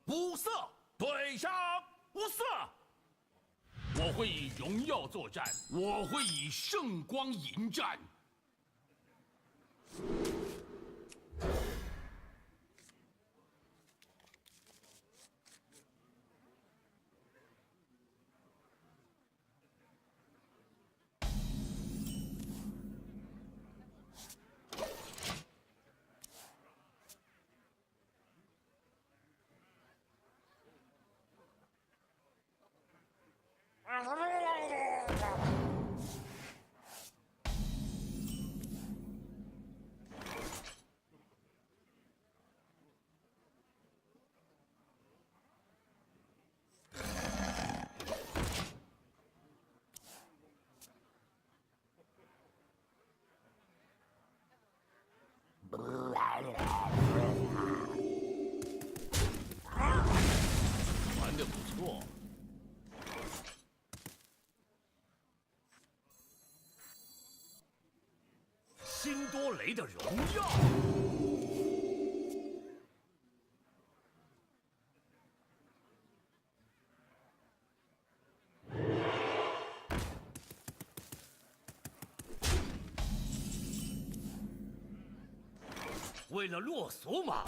五色对上五色。我会以荣耀作战，我会以圣光迎战。玩得不错。辛多雷的荣耀。为了洛索马。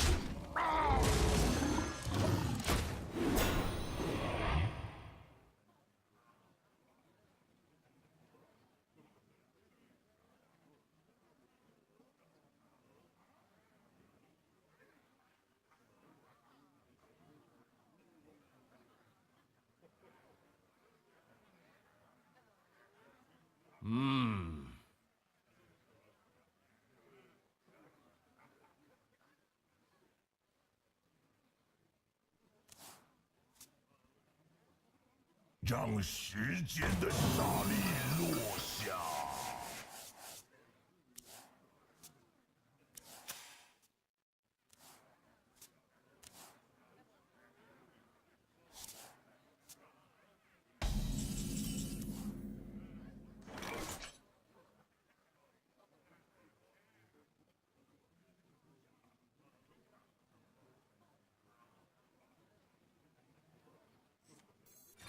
让时间的沙粒落下。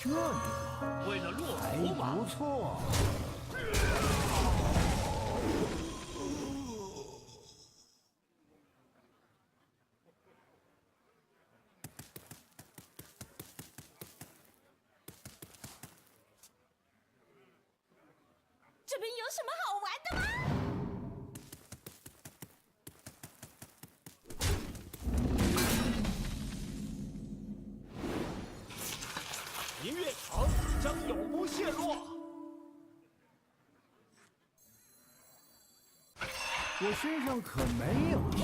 这里为了洛还索马。不错。这边有什么好玩的吗？明月城将永不陷落。我身上可没有血。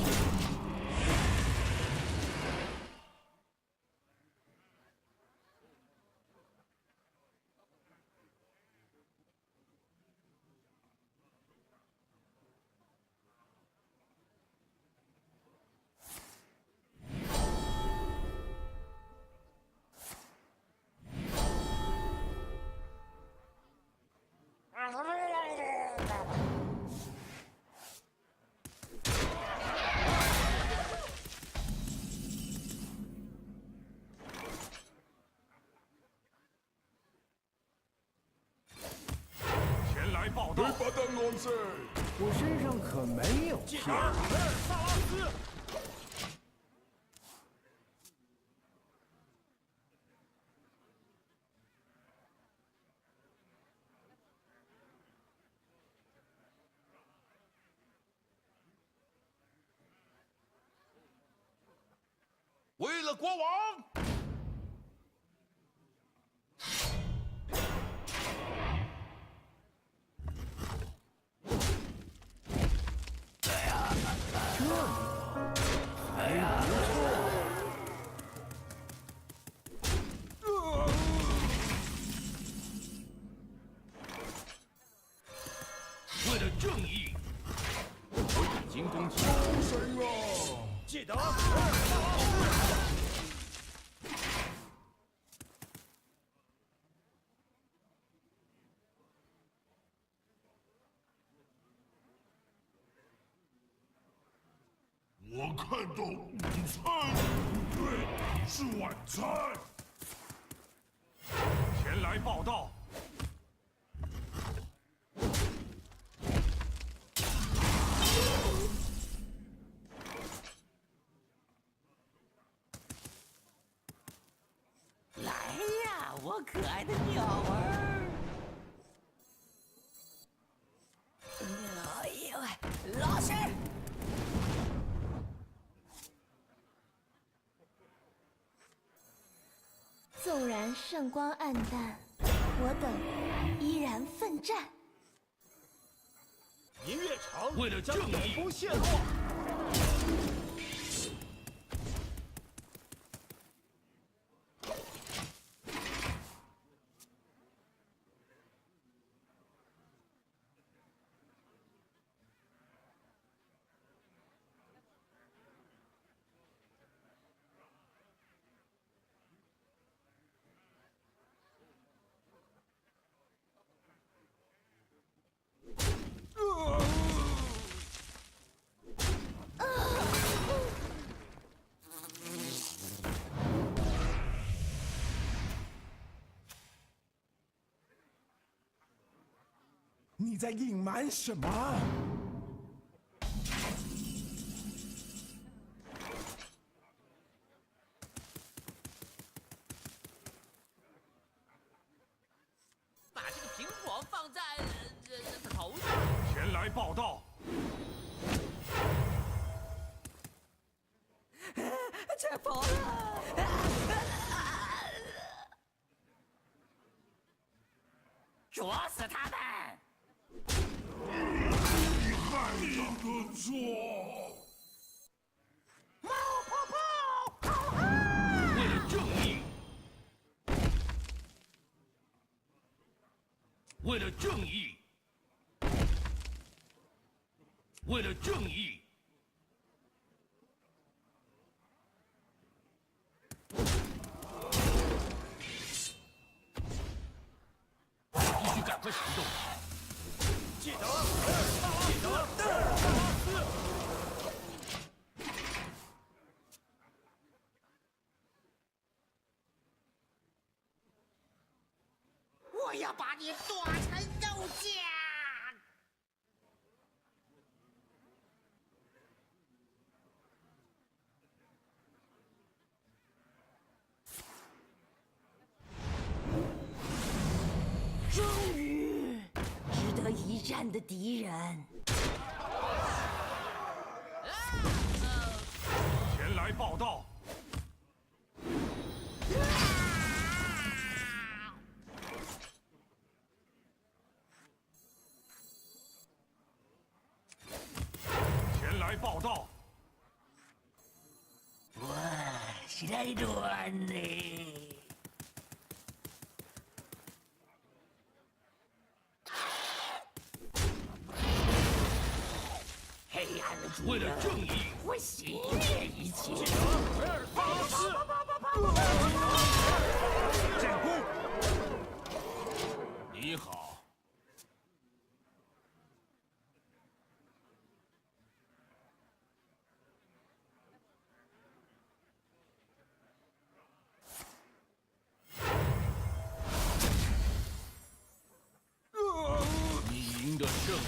前来报道。我身上可没有血。萨拉斯。为了国王。为了正义，我已经攻击。神啊！记得。我看到午餐，对，是晚餐。前来报道。来呀，我可爱的鸟儿！哎呦喂，老师！纵然圣光暗淡，我等依然奋战。音乐场为了正义不陷落。你在隐瞒什么？把这个苹果放在头上。前来报道。吃饱了。捉死他们！你害的错。冒泡泡！为了正义，为了正义，为了正义。必须赶快行动！记得，记得，我要把你剁成肉酱！终于，值得一战的敌人。前来报道。前来报道。我是来乱的。黑暗的主为了正义，会熄灭一切。维尔法斯，战功，你好。你赢得胜利。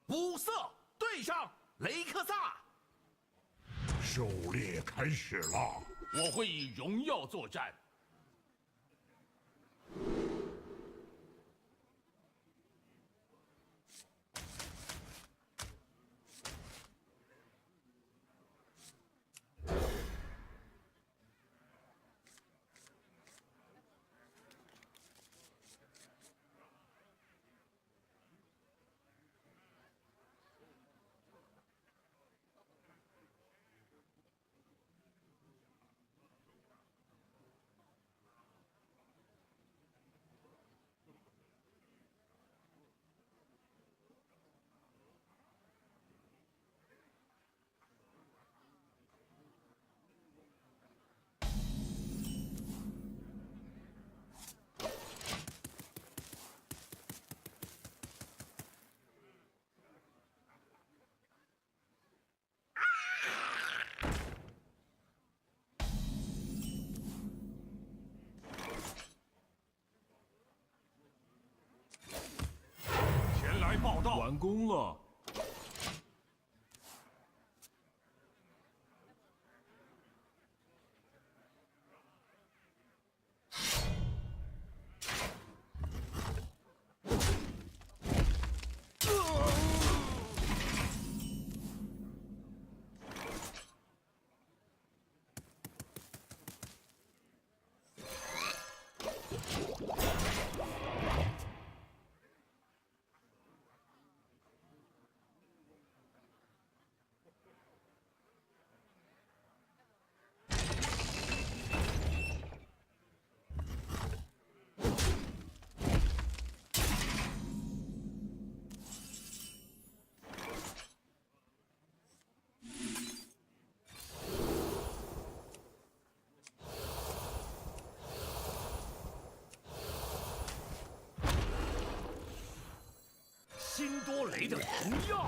五色。对上雷克萨。狩猎开始了，我会以荣耀作战。前来报道。完工了。辛多雷的荣耀。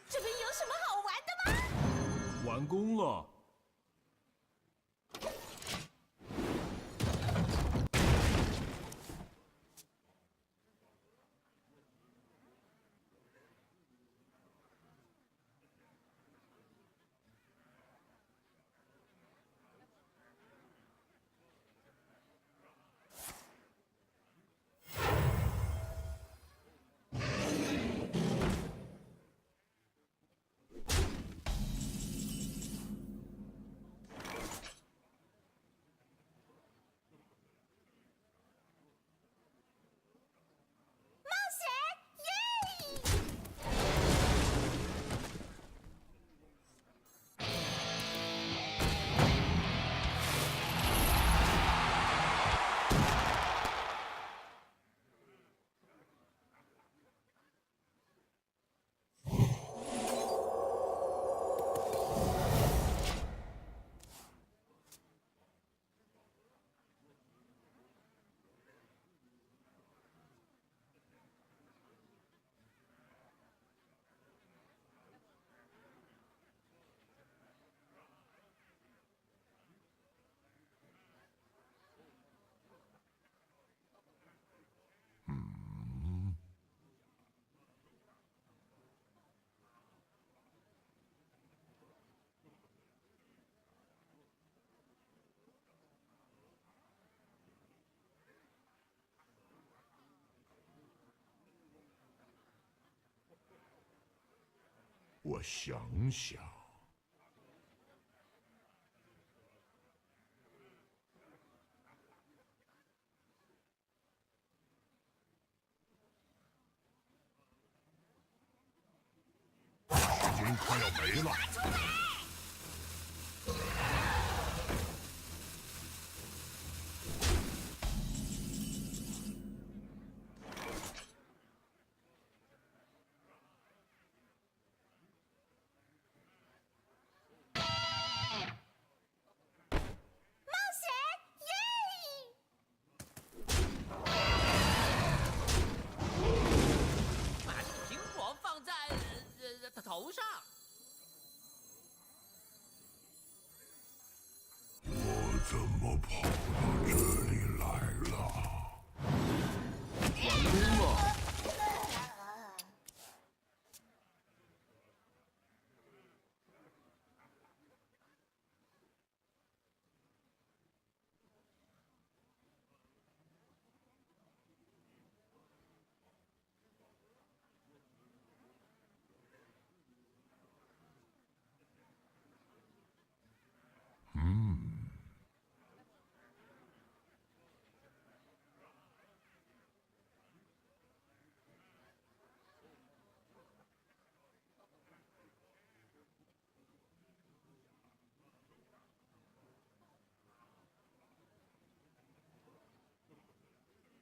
这边有什么好玩的吗？完工了。我想想，时间快要没了。头上。我怎么跑到这里来了？完工了。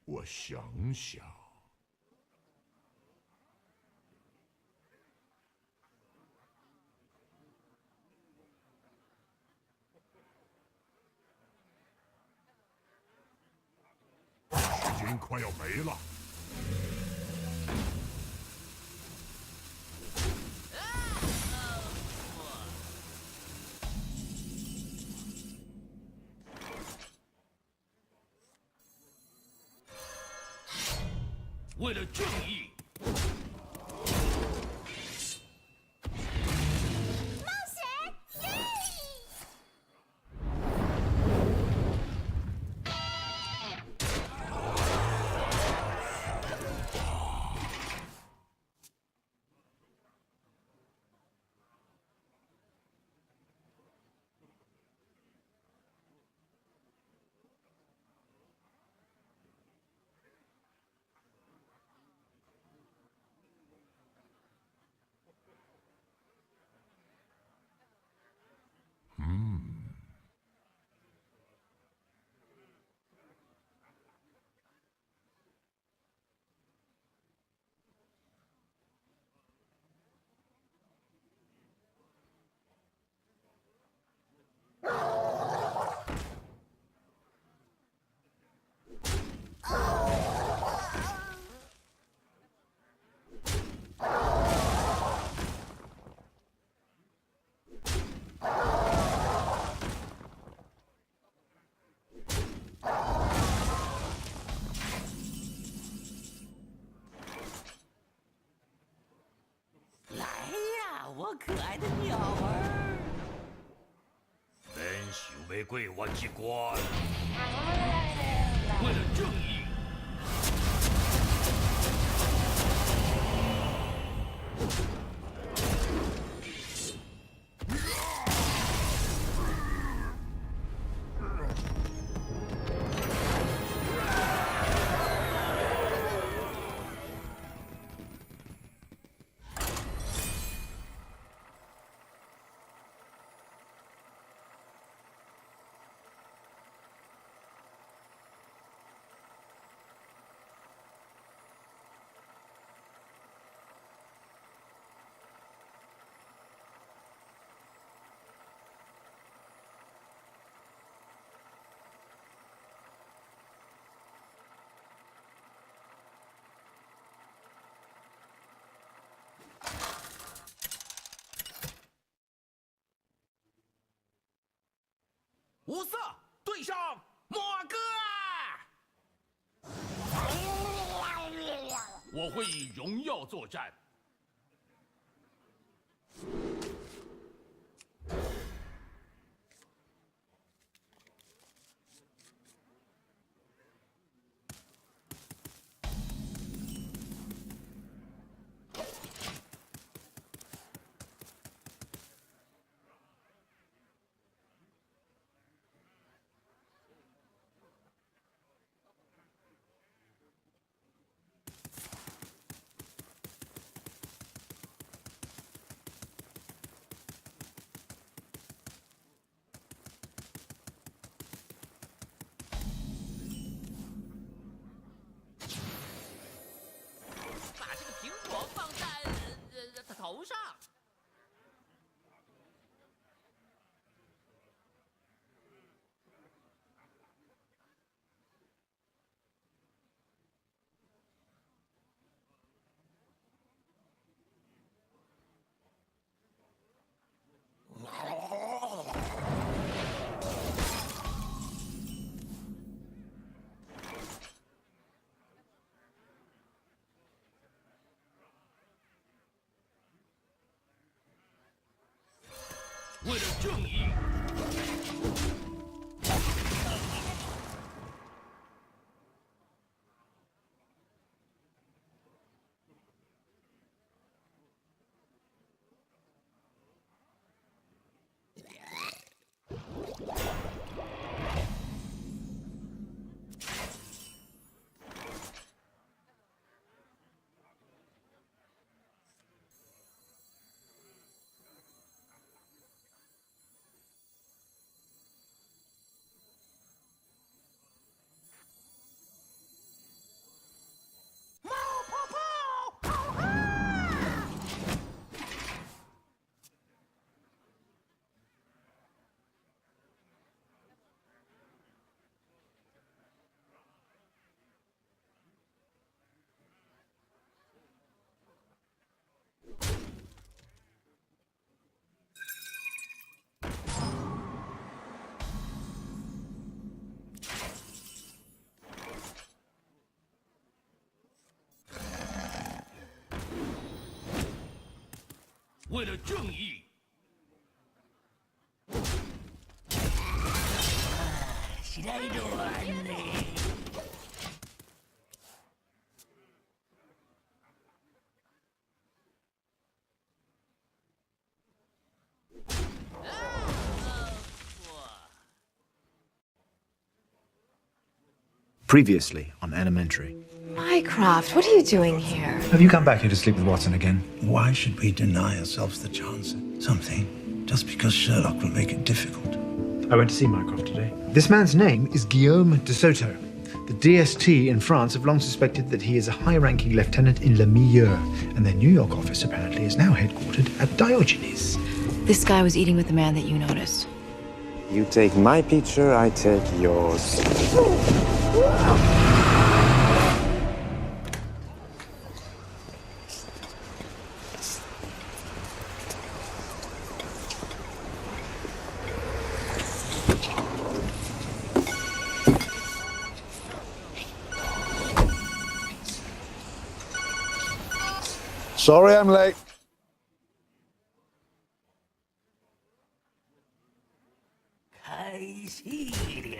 我想想，时间快要没了。为了正义，冒险，耶！来呀，我可爱的鸟儿！咱想要过我这关，为了正义。无色对上莫哥。我会以荣耀作战。为了正义。为了正义。知らいのはね。Previously on Elementary. Mycroft, what are you doing here? Have you come back here to sleep with Watson again? Why should we deny ourselves the chance at something just because Sherlock will make it difficult? I went to see Mycroft today. This man's name is Guillaume de Soto. The DST in France have long suspected that he is a high-ranking lieutenant in Le Milieu, and their New York office apparently is now headquartered at Diogenes. This guy was eating with the man that you noticed. You take my picture, I take yours. Sorry I'm late. Kaishiria.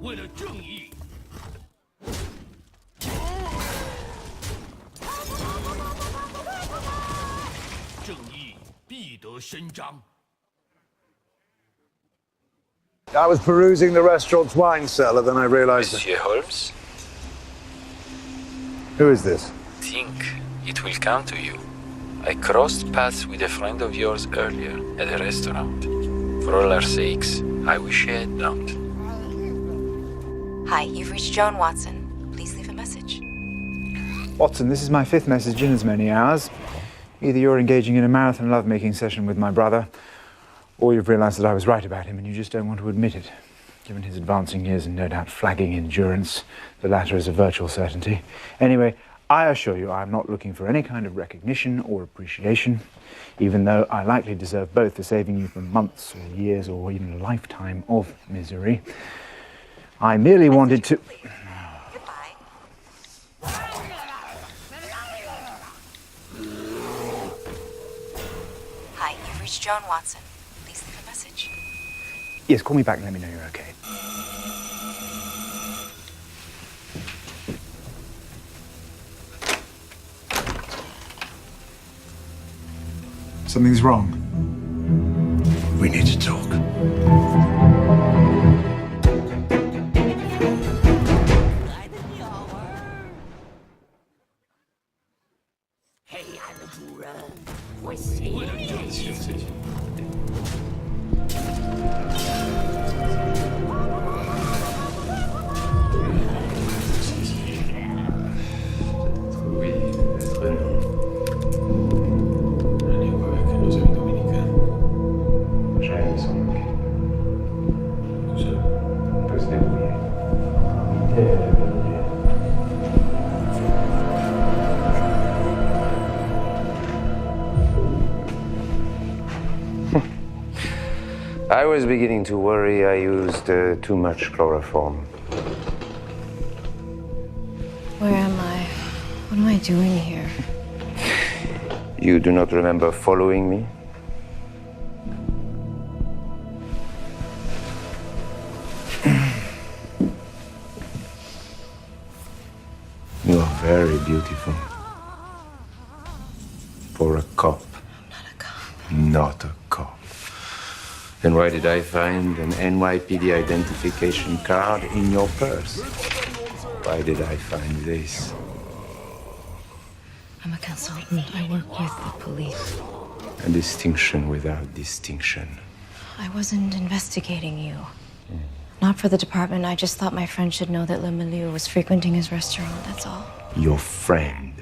为了正义。正义必得伸张。 I was perusing the restaurant's wine cellar, then I realized... Monsieur Holmes? Who is this? Think it will come to you. I crossed paths with a friend of yours earlier at a restaurant. For all our sakes, I wish I had not. Hi, you've reached Joan Watson. Please leave a message. Watson, this is my 5th message in as many hours. Either you're engaging in a marathon lovemaking session with my brother, or you've realized that I was right about him and you just don't want to admit it. Given his advancing years and no doubt flagging endurance, the latter is a virtual certainty. Anyway, I assure you I'm not looking for any kind of recognition or appreciation, even though I likely deserve both for saving you from months or years or even a lifetime of misery. I merely wanted to... Hi, you've reached Joan Watson. Please leave a message. Yes, call me back and let me know you're okay. Something's wrong. We need to talk. I was beginning to worry I used too much chloroform. Where am I? What am I doing here? You do not remember following me? You are very beautiful. For a cop. I'm not a cop. Not a cop. Then why did I find an NYPD identification card in your purse? Why did I find this? I'm a consultant. I work with the police. A distinction without distinction. I wasn't investigating you. Not for the department. I just thought my friend should know that Le Milieu was frequenting his restaurant, that's all. Your friend.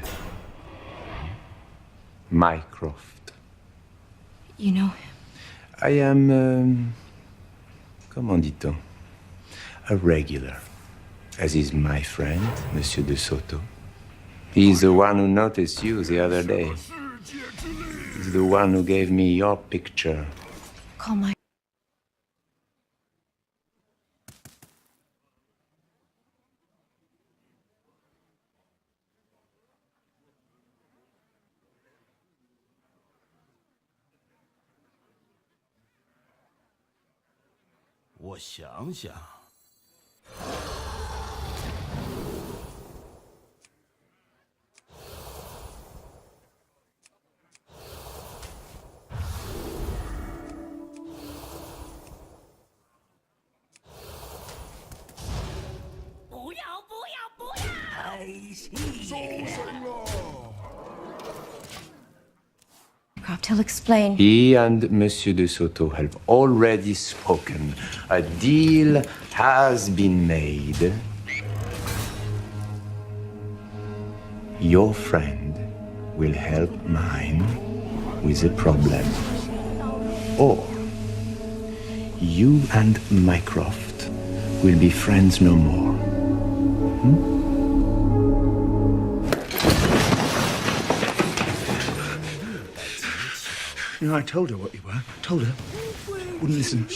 Mycroft. You know him? I am, comment dit-on? A regular. As is my friend, Monsieur de Soto. He's the one who noticed you the other day. He's the one who gave me your picture. Call my...我想想，不要不要不要！太细。收声了。 He'll explain. He and Monsieur de Soto have already spoken. A deal has been made. Your friend will help mine with a problem. Or you and Mycroft will be friends no more. You know, I told her what you were. Told her. Wouldn't listen.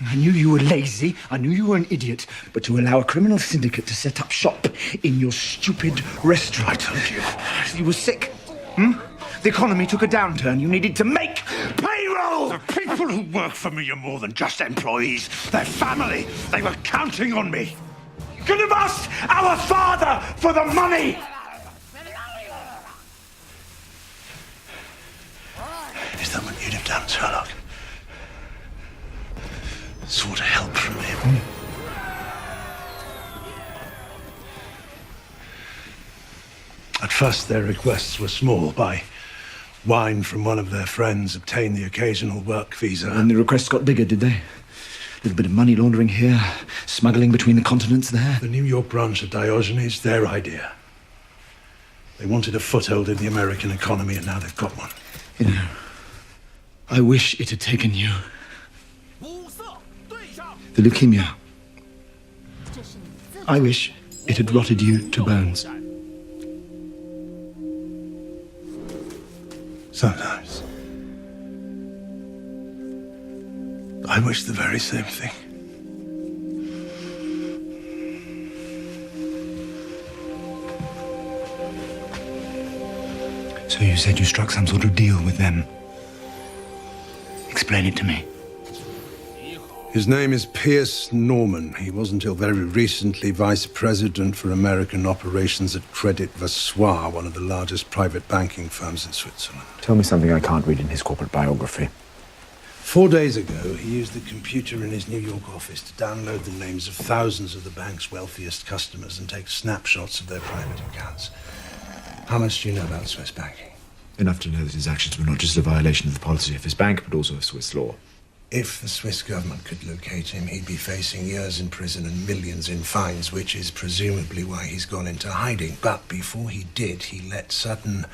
I knew you were lazy. I knew you were an idiot. But to allow a criminal syndicate to set up shop in your stupid restaurant. I told you. You were sick. The economy took a downturn. You needed to make payroll! The people who work for me are more than just employees. They're family. They were counting on me. You could have asked our father for the money! Is that what you'd have done, Sherlock? Sought help from him? At first, their requests were small. Buy wine from one of their friends, obtain the occasional work visa. And the requests got bigger, did they? A little bit of money laundering here, smuggling between the continents there. The New York branch of Diogenes, their idea. They wanted a foothold in the American economy, and now they've got one. You know, I wish it had taken you. The leukemia. I wish it had rotted you to bones. Sometimes. I wish the very same thing. So you said you struck some sort of deal with them. Explain it to me. His name is Pierce Norman. He was until very recently vice president for American operations at Credit Vassois, one of the largest private banking firms in Switzerland. Tell me something I can't read in his corporate biography. 4 days ago, he used the computer in his New York office to download the names of thousands of the bank's wealthiest customers and take snapshots of their private accounts. How much do you know about Swiss banking? Enough to know that his actions were not just a violation of the policy of his bank, but also of Swiss law. If the Swiss government could locate him, he'd be facing years in prison and millions in fines, which is presumably why he's gone into hiding. But before he did, he let certain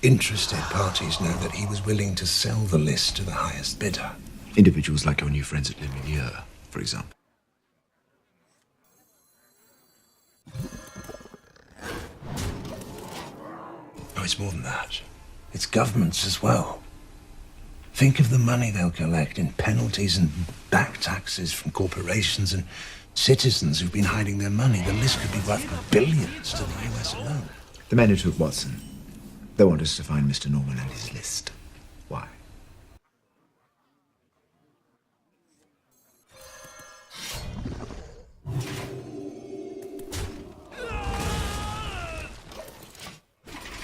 interested parties know that he was willing to sell the list to the highest bidder. Individuals like your new friends at Le Milieu, for example. Oh, it's more than that. It's governments as well. Think of the money they'll collect in penalties and back taxes from corporations and citizens who've been hiding their money. The list could be worth billions to the US alone. The men who took Watson, They want us to find Mr. Norman and his list. Why?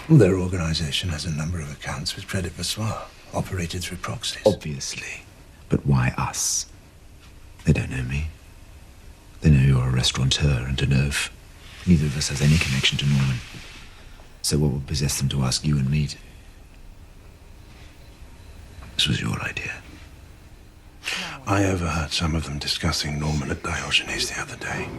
Their organization has a number of accounts with Credit Vassois, operated through proxies. Obviously. But why us? They don't know me. They know you're a restaurateur and to nerve. Neither of us has any connection to Norman. So what would possess them to ask you and me to... This was your idea. I overheard some of them discussing Norman at Diogenes the other day.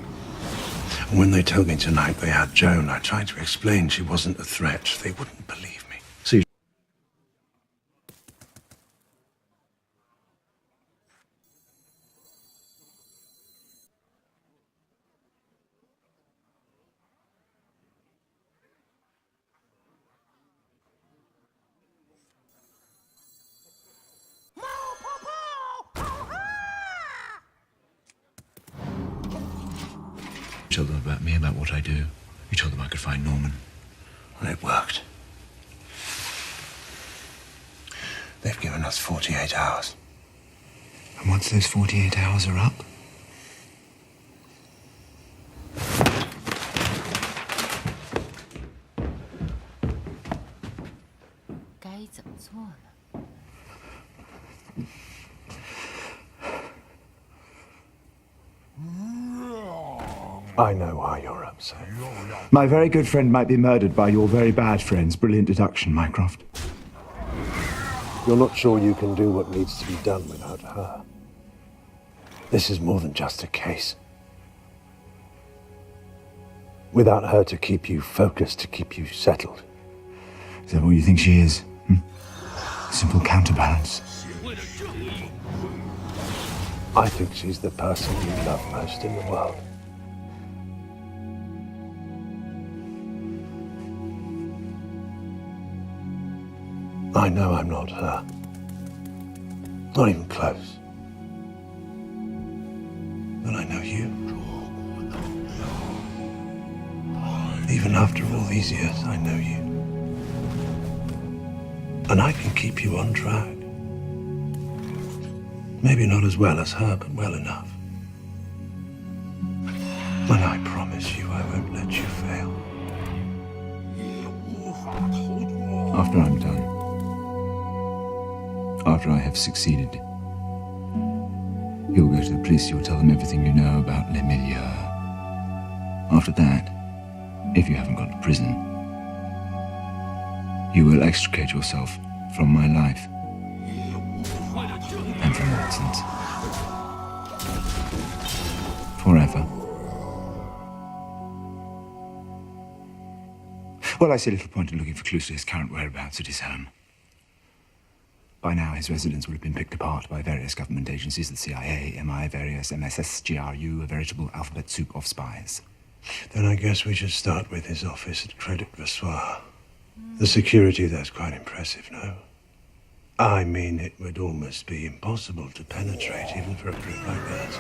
And when they told me tonight they had Joan, I tried to explain she wasn't a threat. They wouldn't believe me. So you... You told them about me, about what I do. You told them I could find Norman. And it worked. They've given us 48 hours. And once those 48 hours are up... I know why you're upset. My very good friend might be murdered by your very bad friend's brilliant deduction, Mycroft. You're not sure you can do what needs to be done without her. This is more than just a case. Without her to keep you focused, to keep you settled. Is that what you think she is? Simple counterbalance. I think she's the person you love most in the world. I know I'm not her. Not even close. But I know you. Even after all these years, I know you. And I can keep you on track. Maybe not as well as her, but well enough. And I promise you I won't let you fail. After I'm done. After I have succeeded. You'll go to the police, you'll tell them everything you know about Les Milieux. After that, if you haven't gone to prison, you will extricate yourself from my life. And from Watson's. Forever. Well, I see little point in looking for clues to his current whereabouts at his home. By now, his residence would have been picked apart by various government agencies, the CIA, MI, various MSS, GRU, a veritable alphabet soup of spies. Then I guess we should start with his office at Credit Vassois. The security there's quite impressive, no? I mean, it would almost be impossible to penetrate, even for a group like that.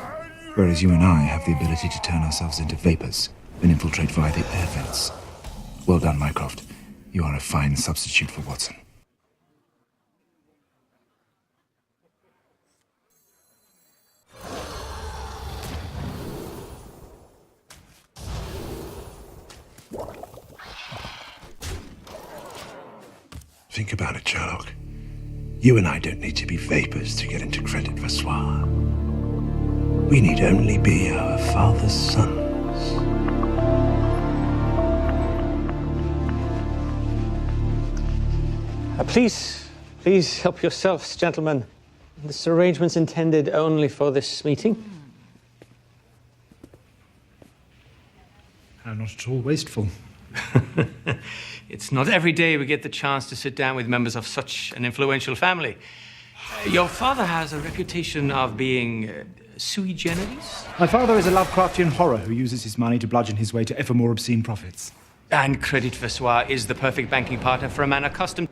Whereas you and I have the ability to turn ourselves into vapors and infiltrate via the air vents. Well done, Mycroft. You are a fine substitute for Watson. Think about it, Sherlock. You and I don't need to be vapors to get into Credit Vassois. We need only be our father's sons. Please help yourselves, gentlemen. This arrangement's intended only for this meeting. Not at all wasteful. It's not every day we get the chance to sit down with members of such an influential family. Your father has a reputation of being sui generis. My father is a Lovecraftian horror who uses his money to bludgeon his way to ever more obscene profits. And Credit Vassois is the perfect banking partner for a man accustomed...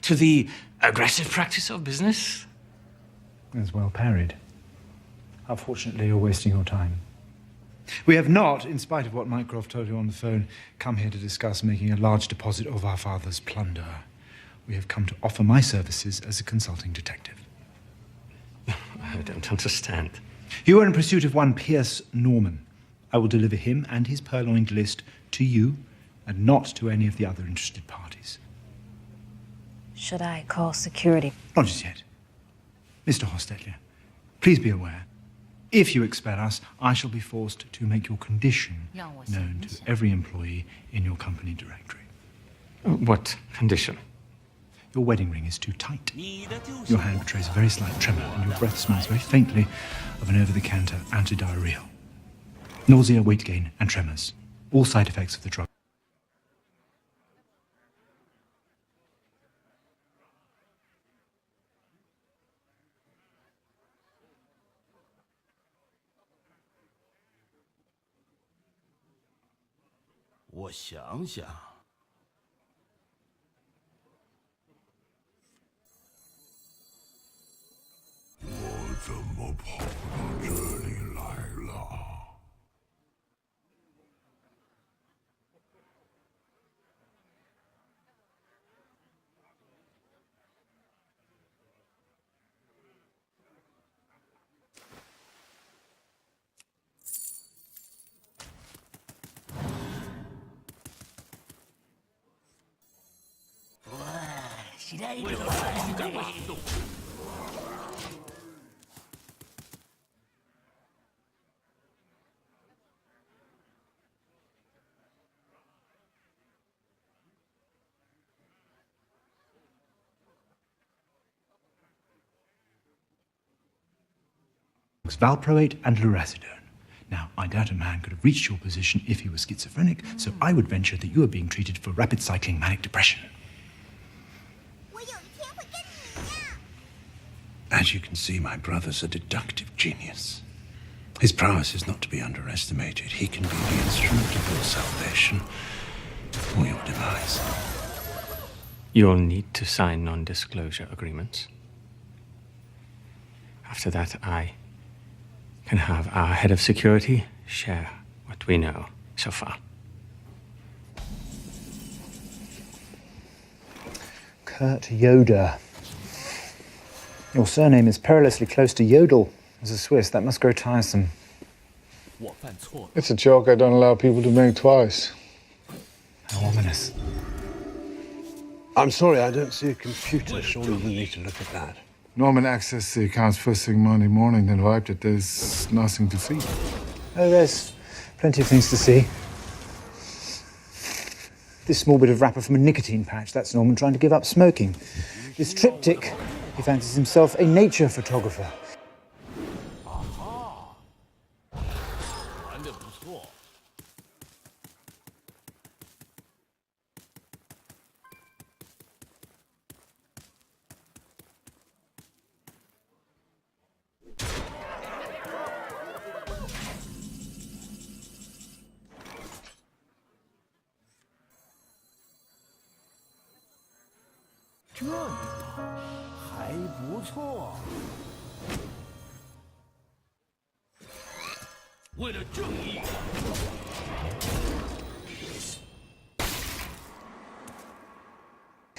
To the aggressive practice of business? As well parried. Unfortunately, you're wasting your time. We have not, in spite of what Mycroft told you on the phone, come here to discuss making a large deposit of our father's plunder. We have come to offer my services as a consulting detective. I don't understand. You are in pursuit of one Pierce Norman. I will deliver him and his purloined list to you and not to any of the other interested parties. Should I call security? Not just yet. Mr. Hostetler, please be aware, if you expel us, I shall be forced to make your condition known to every employee in your company directory. What condition? Your wedding ring is too tight. Your hand betrays a very slight tremor, and your breath smells very faintly of an over-the-counter antidiarrheal. Nausea, weight gain, and tremors. All side effects of the drug.我想想，我怎么跑到这里来了？ 为了继续赶快行动。 Valproate and lorazepam. Now, I doubt a man could have reached your position if he was schizophrenic, so I would venture that you are being treated for rapid cycling manic depression. As you can see, my brother's a deductive genius. His prowess is not to be underestimated. He can be the instrument of your salvation or your demise. You'll need to sign non-disclosure agreements. After that, I can have our head of security share what we know so far. Kurt Yoder. Your surname is perilously close to yodel. As a Swiss, that must grow tiresome. It's a joke I don't allow people to make twice. How ominous. I'm sorry, I don't see a computer. Surely you need to look at that. Norman accessed the accounts first thing Monday morning, then wiped it. There's nothing to see. Oh, there's plenty of things to see. This small bit of wrapper from a nicotine patch, that's Norman trying to give up smoking. This triptych, he fancies himself a nature photographer.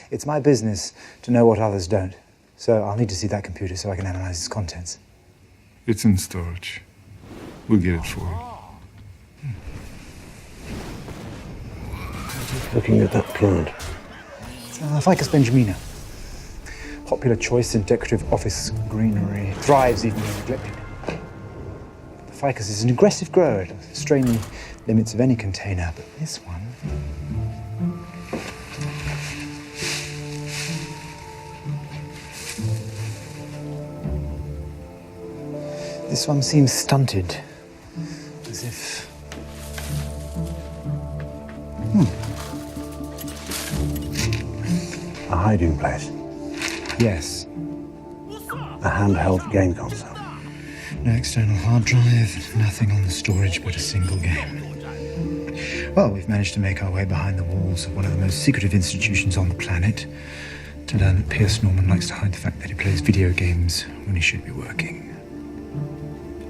It's my business to know what others don't. So I'll need to see that computer so I can analyze its contents. It's in storage. We'll get it for you. Looking at that plant. Ficus benjamina. Popular choice in decorative office greenery. Thrives even when neglected. The ficus is an aggressive grower. It'll strain the limits of any container, but this one... This one seems stunted, as if... A hiding place. Yes. A handheld game console. No external hard drive, nothing on the storage but a single game. Well, we've managed to make our way behind the walls of one of the most secretive institutions on the planet to learn that Pierce Norman likes to hide the fact that he plays video games when he should be working.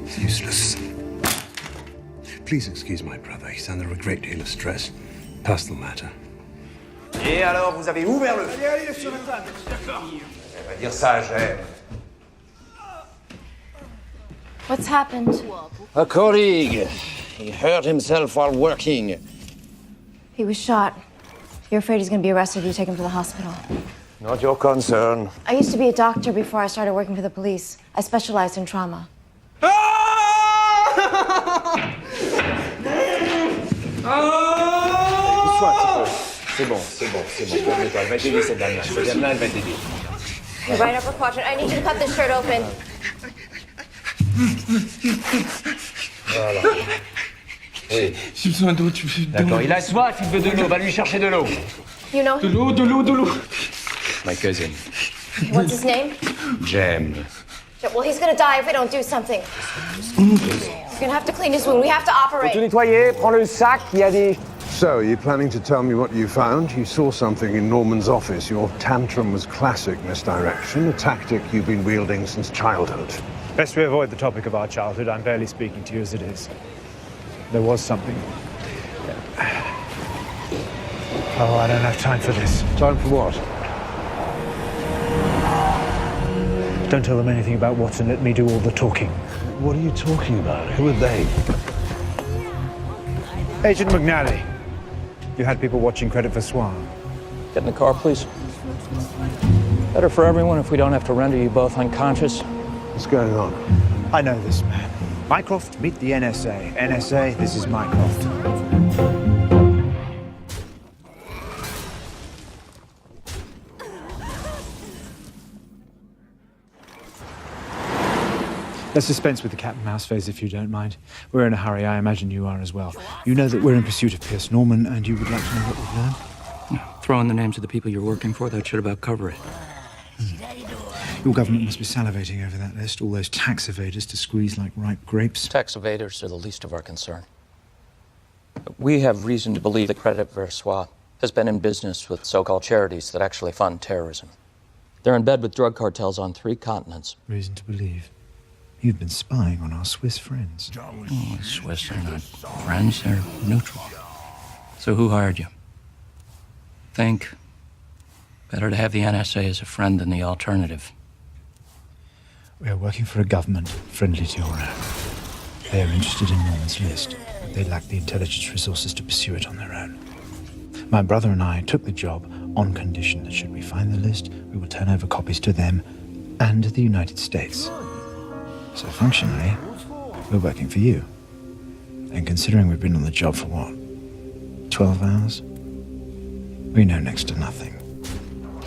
It's useless. Please excuse my brother. He's under a great deal of stress. Personal matter. Et alors, vous avez ouvert le feu. Allez, sur la table. D'accord. On va dire ça, j'aime. What's happened? A colleague. He hurt himself while working. He was shot. You're afraid he's gonna be arrested if you take him to the hospital. Not your concern. I used to be a doctor before I started working for the police. I specialized in trauma. C'est bon. Calme-toi, elle va t'aider, cette dame-là. Cette dame-là, elle va t'aider. Your right upper quadrant. I need you to cut this shirt open. Voilà. Oui. J'ai besoin d'eau, tu veux de l'eau. D'accord, il a soif, il veut de l'eau. Va lui chercher de l'eau. You know? De l'eau. My cousin. What's his name? Jem. Well, he's gonna die if we don't do something. You're gonna have to clean his wound. We have to operate. Faut tout nettoyer, prends le sac, il y a des... So, you're planning to tell me what you found? You saw something in Norman's office. Your tantrum was classic misdirection, a tactic you've been wielding since childhood. Best we avoid the topic of our childhood. I'm barely speaking to you as it is. There was something. Oh, I don't have time for this. Time for what? Don't tell them anything about Watson. Let me do all the talking. What are you talking about? Who are they? Agent McNally. You had people watching Credit Versoir. Get in the car, please. Better for everyone if we don't have to render you both unconscious. What's going on? I know this man. Mycroft, meet the NSA. NSA, this is Mycroft. Let's dispense with the cat and mouse phase if you don't mind. We're in a hurry. I imagine you are as well. You know that we're in pursuit of Pierce Norman, and you would like to know what we've learned? Throw in the names of the people you're working for. That should about cover it. Your government must be salivating over that list. All those tax evaders to squeeze like ripe grapes. Tax evaders are the least of our concern. We have reason to believe that Credit Versoir has been in business with so-called charities that actually fund terrorism. They're in bed with drug cartels on 3 continents. Reason to believe. You've been spying on our Swiss friends. Oh, Swiss are not friends, they're neutral. So who hired you? Think. Better to have the NSA as a friend than the alternative. We are working for a government friendly to your own. They are interested in Norman's list, but they lack the intelligence resources to pursue it on their own. My brother and I took the job on condition that should we find the list, we will turn over copies to them and the United States. So functionally, we're working for you. And considering we've been on the job for what, 12 hours? We know next to nothing.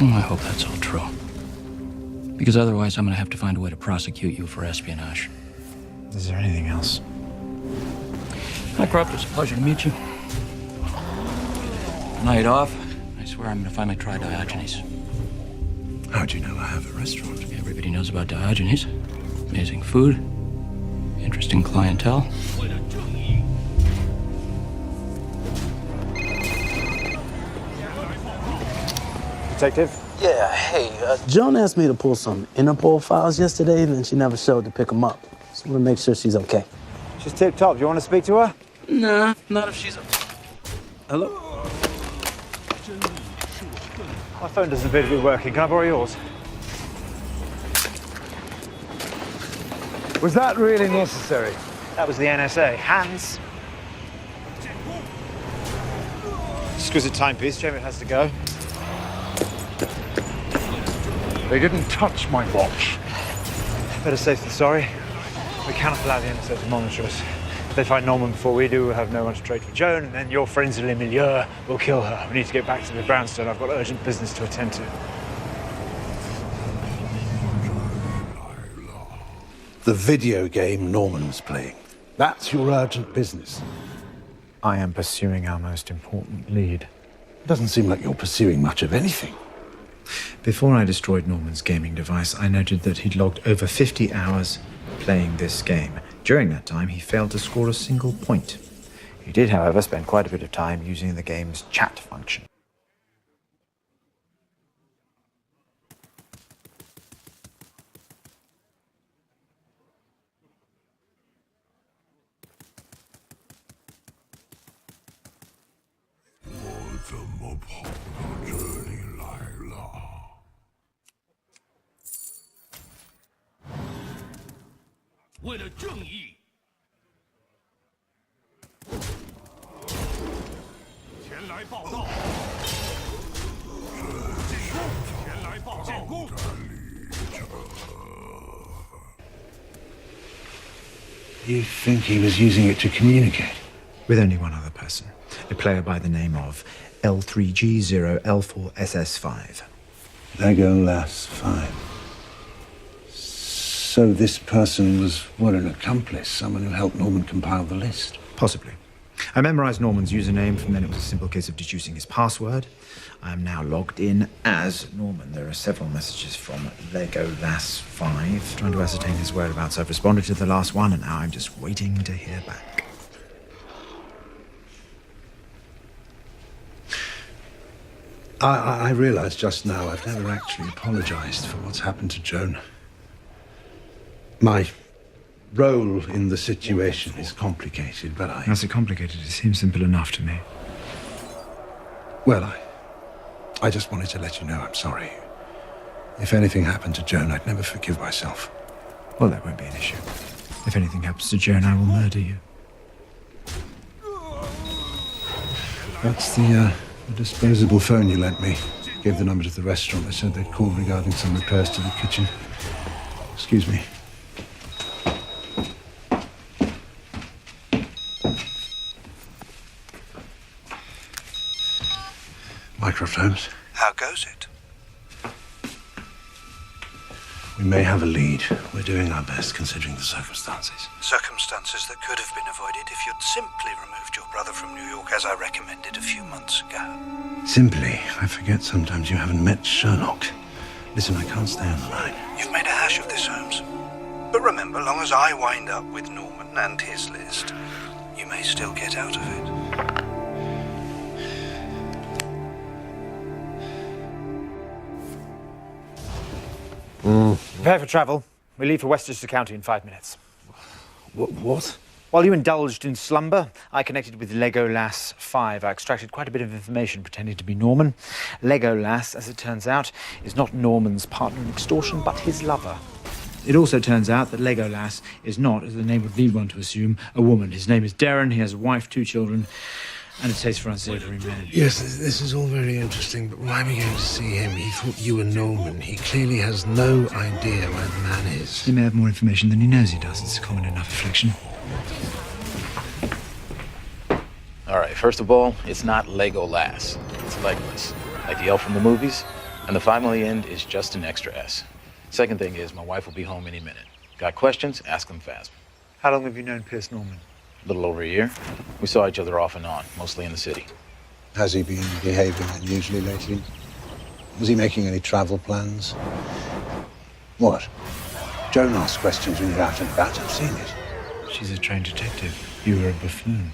Well, I hope that's all true. Because otherwise I'm going to have to find a way to prosecute you for espionage. Is there anything else? Mycroft, it's a pleasure to meet you. Night off. I swear I'm going to finally try Diogenes. How do you know I have a restaurant? Everybody knows about Diogenes. Amazing food, interesting clientele. Detective? Yeah, hey, Joan asked me to pull some Interpol files yesterday, and then she never showed to pick them up. Just want to make sure she's okay. She's tip-top. Do you want to speak to her? Nah, not if she's okay. Hello? My phone doesn't appear to be working. Can I borrow yours? Was that really necessary? That was the NSA. Hands. Exquisite timepiece. Jamie has to go. They didn't touch my watch. Better safe than sorry. We cannot allow the NSA to monitor us. If they find Norman before we do, we'll have no one to trade for Joan, and then your friends in Le Milieu will kill her. We need to get back to the brownstone. I've got urgent business to attend to. The video game Norman was playing. That's your urgent business. I am pursuing our most important lead. Doesn't seem like you're pursuing much of anything. Before I destroyed Norman's gaming device, I noted that he'd logged over 50 hours playing this game. During that time, he failed to score a single point. He did, however, spend quite a bit of time using the game's chat function. You think he was using it to communicate? With only one other person, a player by the name of L3G0L4SS5. Legolas 5. So this person was, what, an accomplice? Someone who helped Norman compile the list? Possibly. I memorized Norman's username, from then it was a simple case of deducing his password. I am now logged in as Norman. There are several messages from Legolas5 trying to ascertain his whereabouts. I've responded to the last one, and now I'm just waiting to hear back. I realized just now I've never actually apologized for what's happened to Joan. My role in the situation is complicated, but How's it complicated? It seems simple enough to me. Well, I just wanted to let you know I'm sorry. If anything happened to Joan, I'd never forgive myself. Well, that won't be an issue. If anything happens to Joan, I will murder you. That's the disposable phone you lent me. Gave the number to the restaurant. They said they'd call regarding some repairs to the kitchen. Excuse me. Microphones. How goes it? We may have a lead. We're doing our best considering the circumstances. Circumstances that could have been avoided if you'd simply removed your brother from New York as I recommended a few months ago. Simply, I forget sometimes you haven't met Sherlock. Listen, I can't stay on the line. You've made a hash of this, Holmes. But remember, long as I wind up with Norman and his list, you may still get out of it. Prepare for travel. We leave for Westchester County in 5 minutes. What? While you indulged in slumber, I connected with Legolas 5. I extracted quite a bit of information pretending to be Norman. Legolas, as it turns out, is not Norman's partner in extortion, but his lover. It also turns out that Legolas is not, as the name would lead one to assume, a woman. His name is Darren, he has a wife, 2 children, and a taste for unsavory men. Yes, this is all very interesting, but why are we going to see him? He thought you were Norman. He clearly has no idea where the man is. He may have more information than he knows he does. It's a common enough affliction. All right, first of all, it's not Legolas. It's Legolas, like the elf from the movies. And the 5 on the end is just an extra S. Second thing is, my wife will be home any minute. Got questions? Ask them fast. How long have you known Pierce Norman? A little over a year. We saw each other off and on, mostly in the city. Has he been behaving unusually lately? Was he making any travel plans? What? Joan asks questions when you're out and about. I've seen it. She's a trained detective. You were a buffoon.